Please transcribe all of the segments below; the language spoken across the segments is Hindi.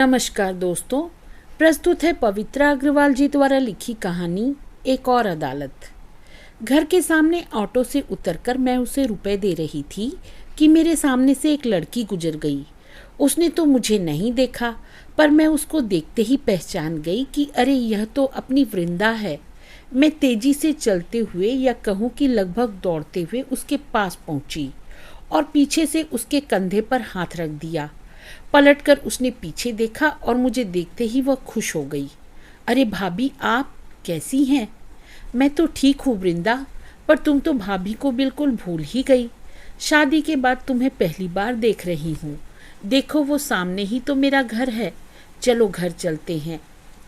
नमस्कार दोस्तों। प्रस्तुत है पवित्रा अग्रवाल जी द्वारा लिखी कहानी एक और अदालत। घर के सामने ऑटो से उतरकर मैं उसे रुपए दे रही थी कि मेरे सामने से एक लड़की गुजर गई। उसने तो मुझे नहीं देखा, पर मैं उसको देखते ही पहचान गई कि अरे यह तो अपनी वृंदा है। मैं तेजी से चलते हुए या कहूँ कि लगभग दौड़ते हुए उसके पास पहुंची और पीछे से उसके कंधे पर हाथ रख दिया। पलटकर उसने पीछे देखा और मुझे देखते ही वह खुश हो गई। अरे भाभी, आप कैसी हैं? मैं तो ठीक हूँ वृंदा, पर तुम तो भाभी को बिल्कुल भूल ही गई। शादी के बाद तुम्हें पहली बार देख रही हूँ। देखो वो सामने ही तो मेरा घर है। चलो घर चलते हैं।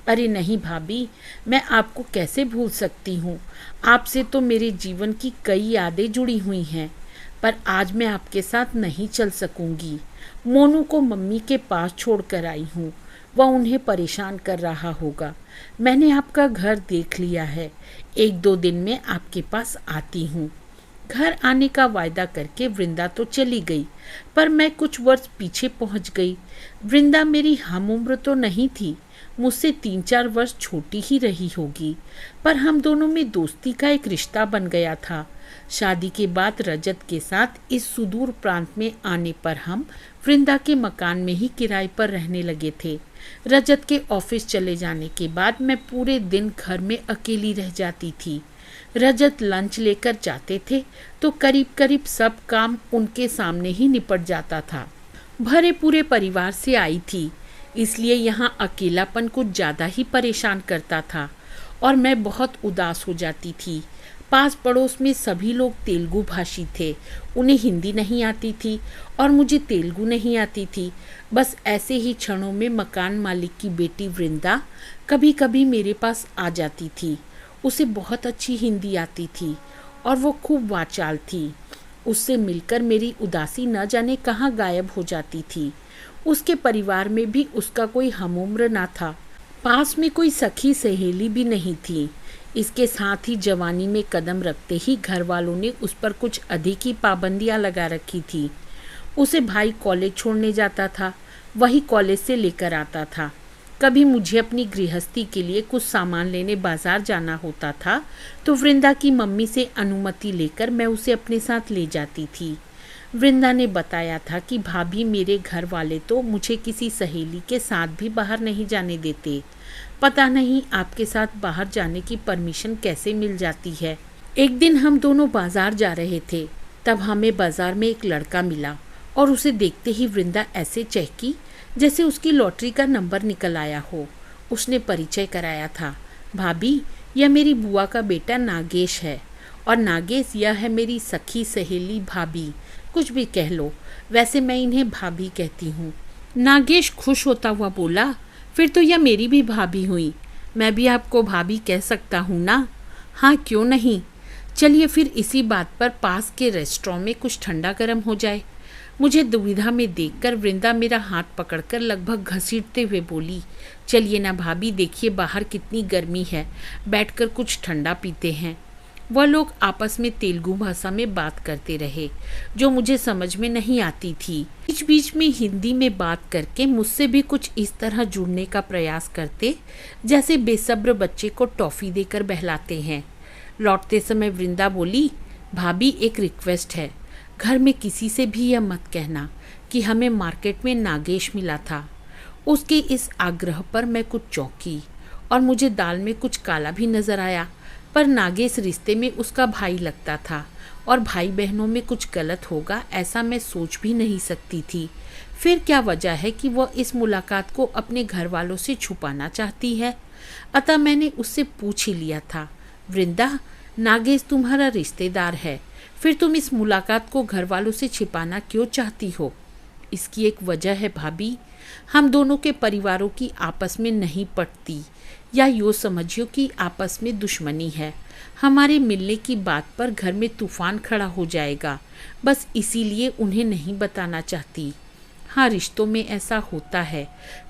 अरे नहीं भाभी, मैं आपको कैसे भूल सकती हूँ। आपसे तो मेरे जीवन की कई यादें जुड़ी हुई हैं, पर आज मैं आपके साथ नहीं चल सकूंगी। मोनू को मम्मी के पास छोड़कर आई हूँ। वह उन्हें परेशान कर रहा होगा। मैंने आपका घर देख लिया है। 1-2 दिन में आपके पास आती हूँ। घर आने का वायदा करके वृंदा तो चली गई, पर मैं कुछ वर्ष पीछे पहुँच गई। वृंदा मेरी हम उम्र तो नहीं थी, मुझसे 3-4 वर्ष छोटी ही रही होगी, पर हम दोनों में दोस्ती का एक रिश्ता बन गया था। शादी के बाद रजत के साथ इस सुदूर प्रांत में आने पर हम वृंदा के मकान में ही किराए पर रहने लगे थे। रजत के ऑफिस चले जाने के बाद मैं पूरे दिन घर में अकेली रह जाती थी। रजत लंच लेकर जाते थे तो करीब करीब सब काम उनके सामने ही निपट जाता था। भरे पूरे परिवार से आई थी, इसलिए यहाँ अकेलापन कुछ ज़्यादा ही परेशान करता था और मैं बहुत उदास हो जाती थी। पास पड़ोस में सभी लोग तेलुगु भाषी थे। उन्हें हिंदी नहीं आती थी और मुझे तेलुगु नहीं आती थी। बस ऐसे ही क्षणों में मकान मालिक की बेटी वृंदा कभी कभी मेरे पास आ जाती थी। उसे बहुत अच्छी हिंदी आती थी और वो खूब वाचाल थी। उससे मिलकर मेरी उदासी न जाने कहाँ गायब हो जाती थी। उसके परिवार में भी उसका कोई हमउम्र ना था। पास में कोई सखी सहेली भी नहीं थी। इसके साथ ही जवानी में कदम रखते ही घर वालों ने उस पर कुछ अधिक ही पाबंदियां लगा रखी थी। उसे भाई कॉलेज छोड़ने जाता था, वही कॉलेज से लेकर आता था। कभी मुझे अपनी गृहस्थी के लिए कुछ सामान लेने बाजार जाना होता था तो वृंदा की मम्मी से अनुमति लेकर मैं उसे अपने साथ ले जाती थी। वृंदा ने बताया था कि भाभी, मेरे घर वाले तो मुझे किसी सहेली के साथ भी बाहर नहीं जाने देते। पता नहीं आपके साथ बाहर जाने की परमिशन कैसे मिल जाती है। एक दिन हम दोनों बाजार जा रहे थे, तब हमें बाजार में एक लड़का मिला और उसे देखते ही वृंदा ऐसे चहकी जैसे उसकी लॉटरी का नंबर निकल आया हो। उसने परिचय कराया था। भाभी, यह मेरी बुआ का बेटा नागेश है और नागेश यह है मेरी सखी सहेली भाभी। कुछ भी कह लो, वैसे मैं इन्हें भाभी कहती हूँ। नागेश खुश होता हुआ बोला, फिर तो यह मेरी भी भाभी हुई। मैं भी आपको भाभी कह सकता हूँ ना? हाँ, क्यों नहीं। चलिए फिर इसी बात पर पास के रेस्टोरेंट में कुछ ठंडा गर्म हो जाए। मुझे दुविधा में देखकर वृंदा मेरा हाथ पकड़कर लगभग घसीटते हुए बोली, चलिए ना भाभी, देखिए बाहर कितनी गर्मी है, बैठकर कुछ ठंडा पीते हैं। वह लोग आपस में तेलुगु भाषा में बात करते रहे, जो मुझे समझ में नहीं आती थी। बीच बीच में हिंदी में बात करके मुझसे भी कुछ इस तरह जुड़ने का प्रयास करते जैसे बेसब्र बच्चे को टॉफ़ी देकर बहलाते हैं। लौटते समय वृंदा बोली, भाभी एक रिक्वेस्ट है, घर में किसी से भी यह मत कहना कि हमें मार्केट में नागेश मिला था। उसके इस आग्रह पर मैं कुछ चौंकी और मुझे दाल में कुछ काला भी नजर आया, पर नागेश रिश्ते में उसका भाई लगता था और भाई बहनों में कुछ गलत होगा ऐसा मैं सोच भी नहीं सकती थी। फिर क्या वजह है कि वह इस मुलाकात को अपने घर वालों से छुपाना चाहती है? अतः मैंने उससे पूछ ही लिया था, वृंदा, नागेश तुम्हारा रिश्तेदार है, फिर तुम इस मुलाकात को घर वालों से छिपाना क्यों चाहती हो? इसकी एक वजह है भाभी, हम दोनों के परिवारों की आपस में नहीं पटती, या यूँ समझियो कि आपस में दुश्मनी है। हमारे मिलने की बात पर घर में तूफान खड़ा हो जाएगा, बस इसीलिए उन्हें नहीं बताना चाहती। हाँ, रिश्तों में ऐसा होता है,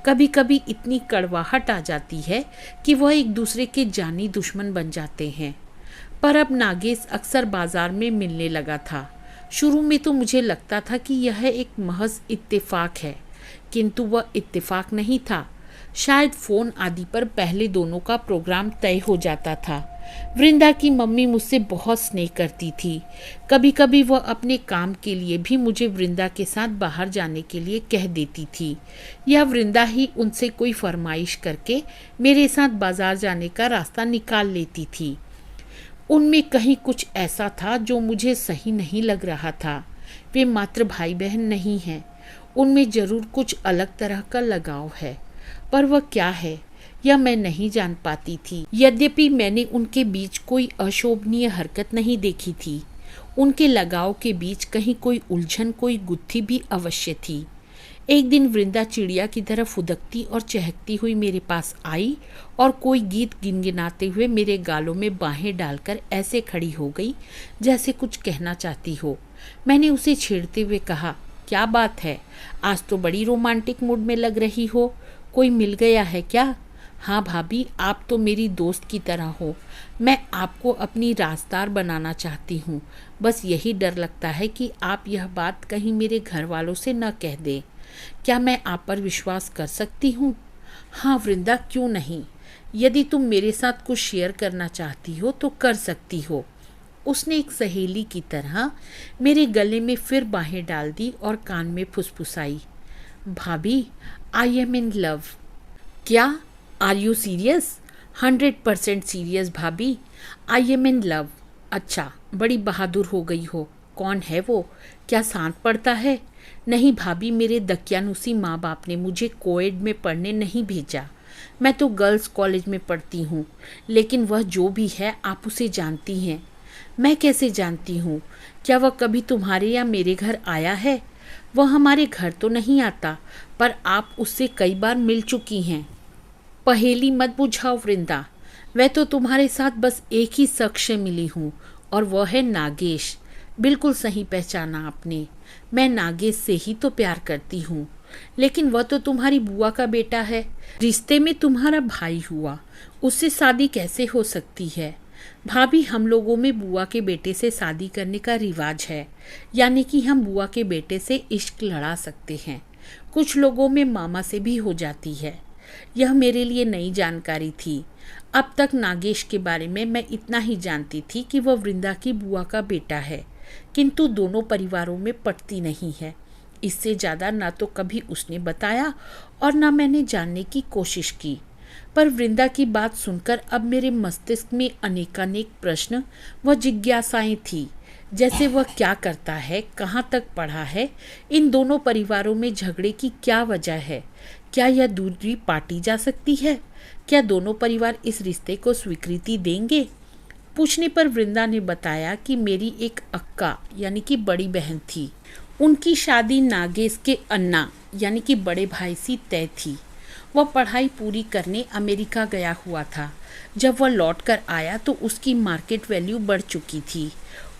कभी कभी इतनी कड़वाहट आ जाती है कि वह एक दूसरे के जानी दुश्मन बन जाते हैं। पर अब नागेश अक्सर बाजार में मिलने लगा था। शुरू में तो मुझे लगता था कि यह एक महज इत्तेफाक है, किंतु वह इत्तेफाक नहीं था। शायद फ़ोन आदि पर पहले दोनों का प्रोग्राम तय हो जाता था। वृंदा की मम्मी मुझसे बहुत स्नेह करती थी। कभी कभी वह अपने काम के लिए भी मुझे वृंदा के साथ बाहर जाने के लिए कह देती थी, या वृंदा ही उनसे कोई फरमाइश करके मेरे साथ बाजार जाने का रास्ता निकाल लेती थी। उनमें कहीं कुछ ऐसा था जो मुझे सही नहीं लग रहा था। वे मात्र भाई बहन नहीं हैं, उनमें जरूर कुछ अलग तरह का लगाव है, पर वह क्या है यह मैं नहीं जान पाती थी। यद्यपि मैंने उनके बीच कोई अशोभनीय हरकत नहीं देखी थी, उनके लगाव के बीच कहीं कोई उलझन, कोई गुत्थी भी अवश्य थी। एक दिन वृंदा चिड़िया की तरह फुदकती और चहकती हुई मेरे पास आई और कोई गीत गिनगिनाते हुए मेरे गालों में बाहें डालकर ऐसे खड़ी हो गई जैसे कुछ कहना चाहती हो। मैंने उसे छेड़ते हुए कहा, क्या बात है, आज तो बड़ी रोमांटिक मूड में लग रही हो, कोई मिल गया है क्या? हाँ भाभी, आप तो मेरी दोस्त की तरह हो। मैं आपको अपनी राजदार बनाना चाहती हूँ। बस यही डर लगता है कि आप यह बात कहीं मेरे घर वालों से न कह दें। क्या मैं आप पर विश्वास कर सकती हूँ? हाँ वृंदा, क्यों नहीं। यदि तुम मेरे साथ कुछ शेयर करना चाहती हो तो कर सकती हो। उसने एक सहेली की तरह मेरे गले में फिर बाहें डाल दी और कान में फुसफुसाई, भाभी, आई एम इन लव। क्या? Are you serious? 100% सीरियस भाभी, आई एम इन लव। अच्छा, बड़ी बहादुर हो गई हो। कौन है वो? क्या सांत पड़ता है? नहीं भाभी, मेरे दकियानुसी माँ बाप ने मुझे कोएड में पढ़ने नहीं भेजा। मैं तो गर्ल्स कॉलेज में पढ़ती हूँ। लेकिन वह जो भी है आप उसे जानती हैं। मैं कैसे जानती हूँ? क्या वह कभी तुम्हारे या मेरे घर आया है? वह हमारे घर तो नहीं आता, पर आप उससे कई बार मिल चुकी हैं। पहेली मत बुझाओ वृंदा, मैं तो तुम्हारे साथ बस एक ही शख्स से मिली हूँ और वह है नागेश। बिल्कुल सही पहचाना आपने, मैं नागेश से ही तो प्यार करती हूँ। लेकिन वह तो तुम्हारी बुआ का बेटा है, रिश्ते में तुम्हारा भाई हुआ, उससे शादी कैसे हो सकती है? भाभी, हम लोगों में बुआ के बेटे से शादी करने का रिवाज है, यानी कि हम बुआ के बेटे से इश्क लड़ा सकते हैं। कुछ लोगों में मामा से भी हो जाती है। यह मेरे लिए नई जानकारी थी। अब तक नागेश के बारे में मैं इतना ही जानती थी कि वह वृंदा की बुआ का बेटा है, किंतु दोनों परिवारों में पटती नहीं है। इससे ज़्यादा ना तो कभी उसने बताया और ना मैंने जानने की कोशिश की। पर वृंदा की बात सुनकर अब मेरे मस्तिष्क में अनेकानेक प्रश्न व जिज्ञासाएं थी। जैसे वह क्या करता है, कहाँ तक पढ़ा है, इन दोनों परिवारों में झगड़े की क्या वजह है, क्या यह दूरी पाटी जा सकती है, क्या दोनों परिवार इस रिश्ते को स्वीकृति देंगे? पूछने पर वृंदा ने बताया कि मेरी एक अक्का यानी कि बड़ी बहन थी। उनकी शादी नागेश के अन्ना यानी कि बड़े भाई से तय थी। वह पढ़ाई पूरी करने अमेरिका गया हुआ था। जब वह लौट कर आया तो उसकी मार्केट वैल्यू बढ़ चुकी थी।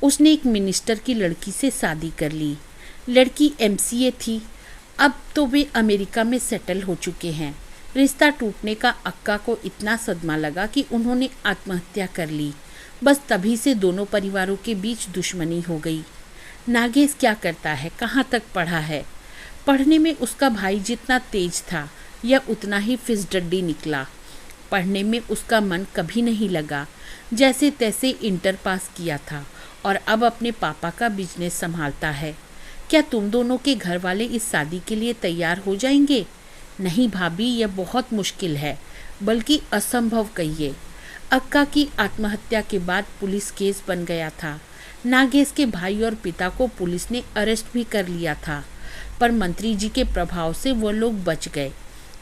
उसने एक मिनिस्टर की लड़की से शादी कर ली। लड़की एमसीए थी। अब तो वे अमेरिका में सेटल हो चुके हैं। रिश्ता टूटने का अक्का को इतना सदमा लगा कि उन्होंने आत्महत्या कर ली। बस तभी से दोनों परिवारों के बीच दुश्मनी हो गई। नागेश क्या करता है, कहाँ तक पढ़ा है? पढ़ने में उसका भाई जितना तेज था यह उतना ही फिसडड्डी निकला। पढ़ने में उसका मन कभी नहीं लगा। जैसे तैसे इंटर पास किया था और अब अपने पापा का बिजनेस संभालता है। क्या तुम दोनों के घर वाले इस शादी के लिए तैयार हो जाएंगे? नहीं भाभी, यह बहुत मुश्किल है, बल्कि असंभव कहिए। अक्का की आत्महत्या के बाद पुलिस केस बन गया था। नागेश के भाई और पिता को पुलिस ने अरेस्ट भी कर लिया था, पर मंत्री जी के प्रभाव से वो लोग बच गए।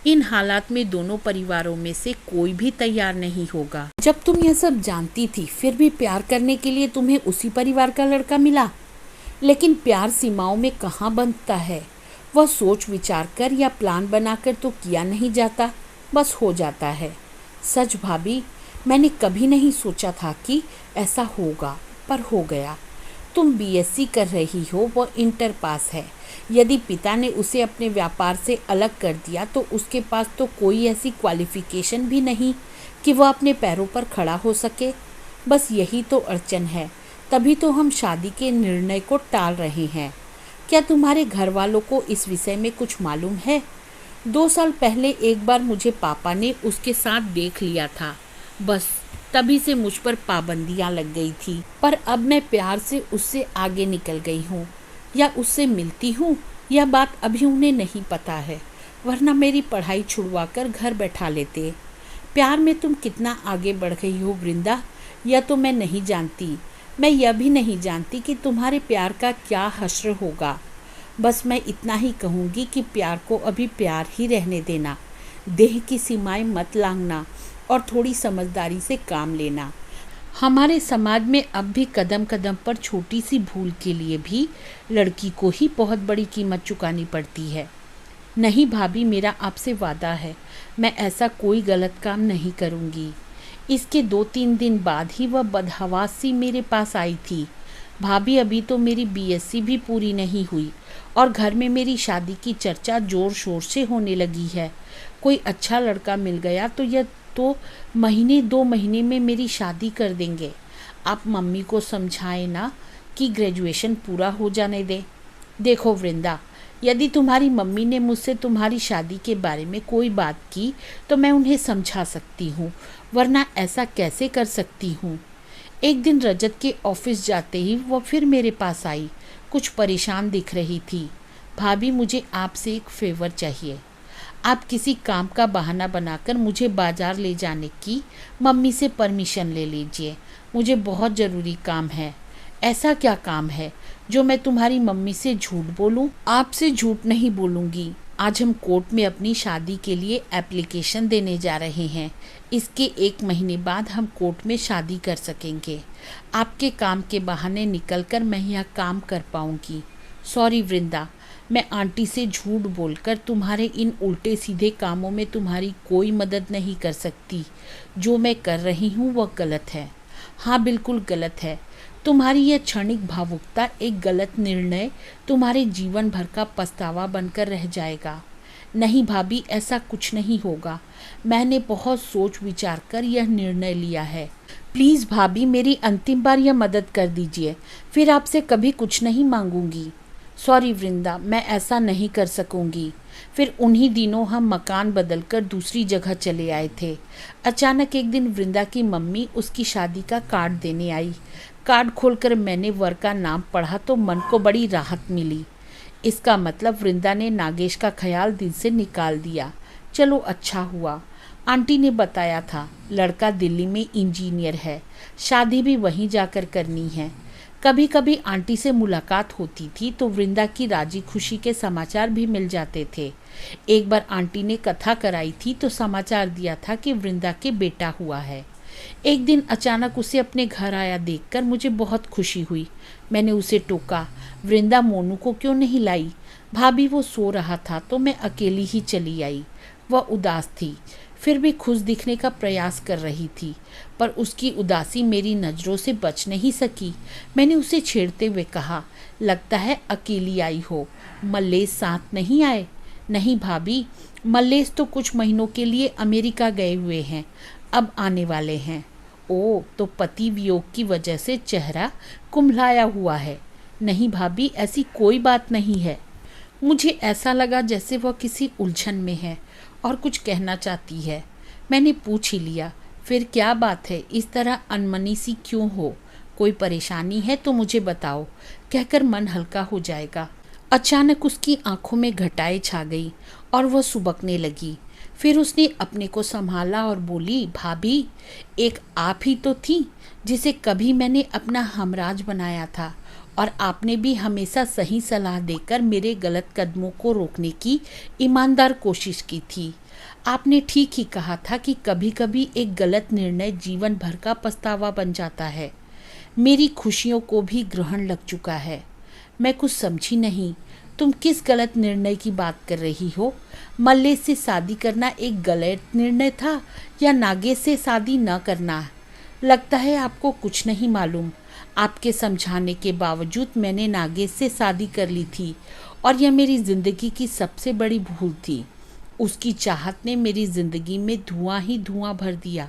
इन हालात में दोनों परिवारों में से कोई भी तैयार नहीं होगा। जब तुम यह सब जानती थी, फिर भी प्यार करने के लिए तुम्हें उसी परिवार का लड़का मिला। लेकिन प्यार सीमाओं में कहाँ बंधता है? वह सोच विचार कर या प्लान बनाकर तो किया नहीं जाता, बस हो जाता है। सच भाभी, मैंने कभी नहीं सोचा था कि ऐसा होगा, पर हो गया। तुम बीएससी कर रही हो, वो इंटर पास है। यदि पिता ने उसे अपने व्यापार से अलग कर दिया तो उसके पास तो कोई ऐसी क्वालिफिकेशन भी नहीं कि वह अपने पैरों पर खड़ा हो सके। बस यही तो अड़चन है, तभी तो हम शादी के निर्णय को टाल रहे हैं। क्या तुम्हारे घर वालों को इस विषय में कुछ मालूम है? 2 साल पहले एक बार मुझे पापा ने उसके साथ देख लिया था, बस तभी से मुझ पर पाबंदियां लग गई थी। पर अब मैं प्यार से उससे आगे निकल गई हूँ, या उससे मिलती हूँ, यह बात अभी उन्हें नहीं पता है, वरना मेरी पढ़ाई छुड़वा कर घर बैठा लेते। प्यार में तुम कितना आगे बढ़ गई हो वृंदा, यह तो मैं नहीं जानती। मैं यह भी नहीं जानती कि तुम्हारे प्यार का क्या हश्र होगा। बस मैं इतना ही कहूँगी कि प्यार को अभी प्यार ही रहने देना, देह की सीमाएं मत लांघना और थोड़ी समझदारी से काम लेना। हमारे समाज में अब भी कदम कदम पर छोटी सी भूल के लिए भी लड़की को ही बहुत बड़ी कीमत चुकानी पड़ती है। नहीं भाभी, मेरा आपसे वादा है, मैं ऐसा कोई गलत काम नहीं करूँगी। इसके 2-3 दिन बाद ही वह बदहवास सी मेरे पास आई थी। भाभी, अभी तो मेरी बीएससी भी पूरी नहीं हुई और घर में मेरी शादी की चर्चा जोर शोर से होने लगी है। कोई अच्छा लड़का मिल गया तो यह तो 1-2 महीने में मेरी शादी कर देंगे। आप मम्मी को समझाएं ना कि ग्रेजुएशन पूरा हो जाने दें। देखो वृंदा, यदि तुम्हारी मम्मी ने मुझसे तुम्हारी शादी के बारे में कोई बात की तो मैं उन्हें समझा सकती हूँ, वरना ऐसा कैसे कर सकती हूँ। एक दिन रजत के ऑफिस जाते ही वह फिर मेरे पास आई, कुछ परेशान दिख रही थी। भाभी, मुझे आपसे एक फेवर चाहिए। आप किसी काम का बहाना बनाकर मुझे बाजार ले जाने की मम्मी से परमिशन ले लीजिए। मुझे बहुत ज़रूरी काम है। ऐसा क्या काम है जो मैं तुम्हारी मम्मी से झूठ बोलूं? आपसे झूठ नहीं बोलूंगी। आज हम कोर्ट में अपनी शादी के लिए एप्लीकेशन देने जा रहे हैं। इसके 1 महीने बाद हम कोर्ट में शादी कर सकेंगे। आपके काम के बहाने निकलकर मैं यह काम कर पाऊंगी। सॉरी वृंदा, मैं आंटी से झूठ बोलकर तुम्हारे इन उल्टे सीधे कामों में तुम्हारी कोई मदद नहीं कर सकती। जो मैं कर रही हूँ वह गलत है। हाँ, बिल्कुल गलत है। तुम्हारी यह क्षणिक भावुकता, एक गलत निर्णय तुम्हारे जीवन भर का पछतावा बनकर रह जाएगा। नहीं भाभी, ऐसा कुछ नहीं होगा। मैंने बहुत सोच विचार कर यह निर्णय लिया है। प्लीज़ भाभी, मेरी अंतिम बार यह मदद कर दीजिए, फिर आपसे कभी कुछ नहीं मांगूंगी। सॉरी वृंदा, मैं ऐसा नहीं कर सकूंगी। फिर उन्हीं दिनों हम मकान बदलकर दूसरी जगह चले आए थे। अचानक एक दिन वृंदा की मम्मी उसकी शादी का कार्ड देने आई। कार्ड खोलकर मैंने वर का नाम पढ़ा तो मन को बड़ी राहत मिली। इसका मतलब वृंदा ने नागेश का ख्याल दिल से निकाल दिया। चलो अच्छा हुआ। आंटी ने बताया था लड़का दिल्ली में इंजीनियर है, शादी भी वहीं जाकर करनी है। कभी कभी आंटी से मुलाकात होती थी तो वृंदा की राजी खुशी के समाचार भी मिल जाते थे। एक बार आंटी ने कथा कराई थी तो समाचार दिया था कि वृंदा के बेटा हुआ है। एक दिन अचानक उसे अपने घर आया देखकर मुझे बहुत खुशी हुई। मैंने उसे टोका, वृंदा मोनू को क्यों नहीं लाई? भाभी, वो सो रहा था तो मैं अकेली ही चली आई। वह उदास थी, फिर भी खुश दिखने का प्रयास कर रही थी, पर उसकी उदासी मेरी नज़रों से बच नहीं सकी। मैंने उसे छेड़ते हुए कहा, लगता है अकेली आई हो, मल्लेश साथ नहीं आए? नहीं भाभी, मल्लेश तो कुछ महीनों के लिए अमेरिका गए हुए हैं, अब आने वाले हैं। ओ, तो पति वियोग की वजह से चेहरा कुम्हलाया हुआ है। नहीं भाभी, ऐसी कोई बात नहीं है। मुझे ऐसा लगा जैसे वह किसी उलझन में है और कुछ कहना चाहती है। मैंने पूछ ही लिया, फिर क्या बात है, इस तरह अनमनी सी क्यों हो? कोई परेशानी है तो मुझे बताओ, कहकर मन हल्का हो जाएगा। अचानक उसकी आंखों में घटाए छा गई और वह सुबकने लगी। फिर उसने अपने को संभाला और बोली, भाभी, एक आप ही तो थी जिसे कभी मैंने अपना हमराज बनाया था, और आपने भी हमेशा सही सलाह देकर मेरे गलत कदमों को रोकने की ईमानदार कोशिश की थी। आपने ठीक ही कहा था कि कभी कभी एक गलत निर्णय जीवन भर का पछतावा बन जाता है। मेरी खुशियों को भी ग्रहण लग चुका है। मैं कुछ समझी नहीं, तुम किस गलत निर्णय की बात कर रही हो? मल्लेश से शादी करना एक गलत निर्णय था या नागेश से शादी न करना? लगता है आपको कुछ नहीं मालूम। आपके समझाने के बावजूद मैंने नागेश से शादी कर ली थी और यह मेरी ज़िंदगी की सबसे बड़ी भूल थी। उसकी चाहत ने मेरी ज़िंदगी में धुआं ही धुआं भर दिया।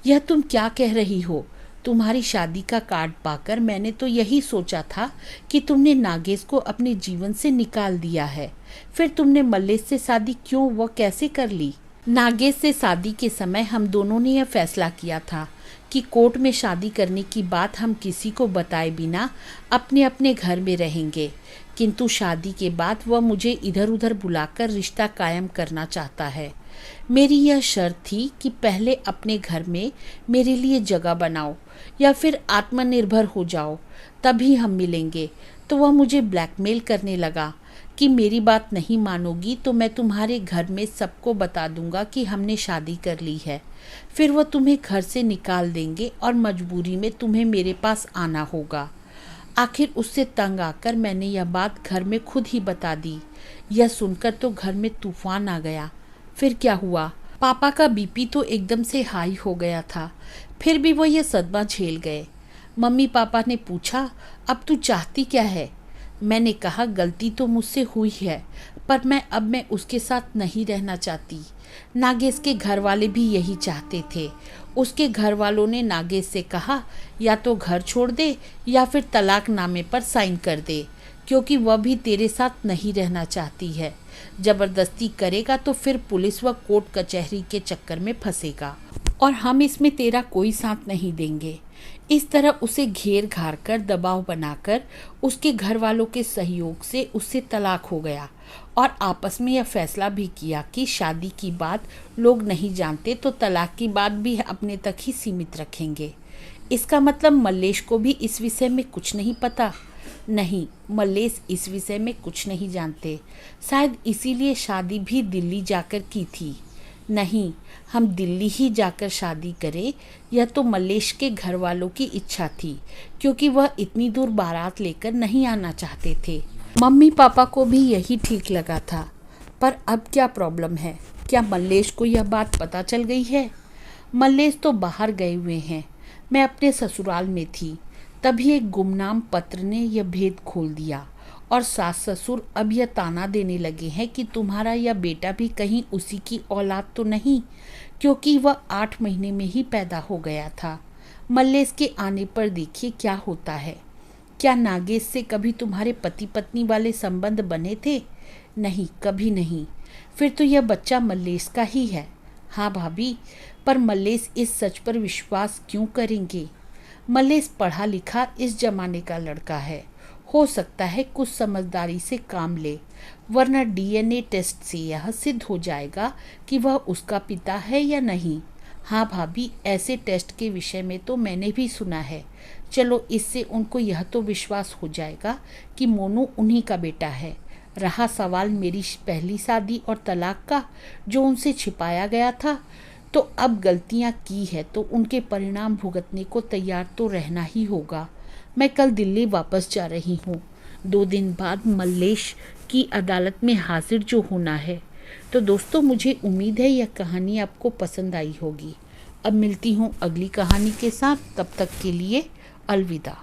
यह तुम क्या कह रही हो? तुम्हारी शादी का कार्ड पाकर मैंने तो यही सोचा था कि तुमने नागेश को अपने जीवन से निकाल दिया है। फिर तुमने मल्लेश से शादी क्यों व कैसे कर ली? नागेश से शादी के समय हम दोनों ने यह फैसला किया था कि कोर्ट में शादी करने की बात हम किसी को बताए बिना अपने अपने घर में रहेंगे, किंतु शादी के बाद वह मुझे इधर उधर बुलाकर रिश्ता कायम करना चाहता है। मेरी यह शर्त थी कि पहले अपने घर में मेरे लिए जगह बनाओ या फिर आत्मनिर्भर हो जाओ, तभी हम मिलेंगे। तो वह मुझे ब्लैकमेल करने लगा कि मेरी बात नहीं मानोगी तो मैं तुम्हारे घर में सबको बता दूंगा कि हमने शादी कर ली है। फिर वह तुम्हें घर से निकाल देंगे और मजबूरी में तुम्हें मेरे पास आना होगा। आखिर उससे तंग आकर मैंने यह बात घर में खुद ही बता दी। यह सुनकर तो घर में तूफान आ गया। फिर क्या हुआ? पापा का बीपी तो एकदम से हाई हो गया था, फिर भी वो यह सदमा झेल गए। मम्मी पापा ने पूछा, अब तू चाहती क्या है? मैंने कहा, गलती तो मुझसे हुई है, पर मैं उसके साथ नहीं रहना चाहती। नागेश के घर वाले भी यही चाहते थे। उसके घर वालों ने नागेश से कहा, या तो घर छोड़ दे या फिर तलाकनामे पर साइन कर दे, क्योंकि वह भी तेरे साथ नहीं रहना चाहती है। जबरदस्ती करेगा तो फिर पुलिस व कोर्ट कचहरी के चक्कर में फंसेगा और हम इसमें तेरा कोई साथ नहीं देंगे। इस तरह उसे घेर घार कर दबाव बनाकर उसके घर वालों के सहयोग से उससे तलाक हो गया और आपस में यह फैसला भी किया कि शादी की बात लोग नहीं जानते तो तलाक की बात भी अपने तक ही सीमित रखेंगे। इसका मतलब मल्लेश को भी इस विषय में कुछ नहीं पता? नहीं, मल्लेश इस विषय में कुछ नहीं जानते। शायद इसीलिए शादी भी दिल्ली जाकर की थी। नहीं, हम दिल्ली ही जाकर शादी करें, यह तो मल्लेश के घर वालों की इच्छा थी, क्योंकि वह इतनी दूर बारात लेकर नहीं आना चाहते थे। मम्मी पापा को भी यही ठीक लगा था। पर अब क्या प्रॉब्लम है? क्या मल्लेश को यह बात पता चल गई है? मल्लेश तो बाहर गए हुए हैं। मैं अपने ससुराल में थी, तभी एक गुमनाम पत्र ने यह भेद खोल दिया और सास ससुर अब यह ताना देने लगे हैं कि तुम्हारा यह बेटा भी कहीं उसी की औलाद तो नहीं, क्योंकि वह 8 महीने में ही पैदा हो गया था। मल्लेश के आने पर देखिए क्या होता है। क्या नागेश से कभी तुम्हारे पति पत्नी वाले संबंध बने थे? नहीं, कभी नहीं। फिर तो यह बच्चा मल्लेश का ही है। हाँ भाभी, पर मल्लेश इस सच पर विश्वास क्यों करेंगे? मल्लेश पढ़ा लिखा इस जमाने का लड़का है। हो सकता है कुछ समझदारी से काम ले, वरना डीएनए टेस्ट से यह सिद्ध हो जाएगा कि वह उसका पिता है या नहीं। हाँ भाभी, ऐसे टेस्ट के विषय में तो मैंने भी सुना है। चलो, इससे उनको यह तो विश्वास हो जाएगा कि मोनू उन्हीं का बेटा है। रहा सवाल मेरी पहली शादी और तलाक का, जो उनसे छिपाया गया था, तो अब गलतियां की है तो उनके परिणाम भुगतने को तैयार तो रहना ही होगा। मैं कल दिल्ली वापस जा रही हूँ। 2 दिन बाद मल्लेश की अदालत में हाजिर जो होना है। तो दोस्तों, मुझे उम्मीद है यह कहानी आपको पसंद आई होगी। अब मिलती हूँ अगली कहानी के साथ, तब तक के लिए अलविदा।